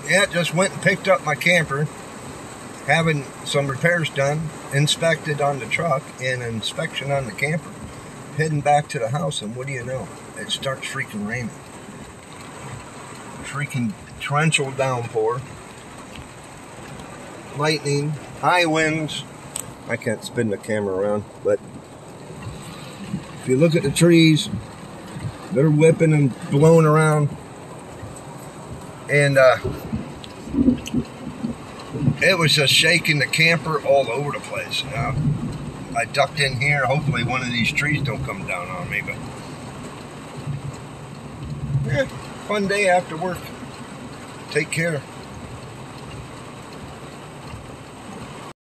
Yeah, just went and picked up my camper, having some repairs done, inspected on the truck, and an inspection on the camper. Heading back to the house, and what do you know? It starts freaking raining. Freaking torrential downpour. Lightning, high winds. I can't spin the camera around, but if you look at the trees, they're whipping and blowing around. And it was just shaking the camper all over the place. I ducked in here. Hopefully one of these trees don't come down on me. But yeah, fun day after work. Take care.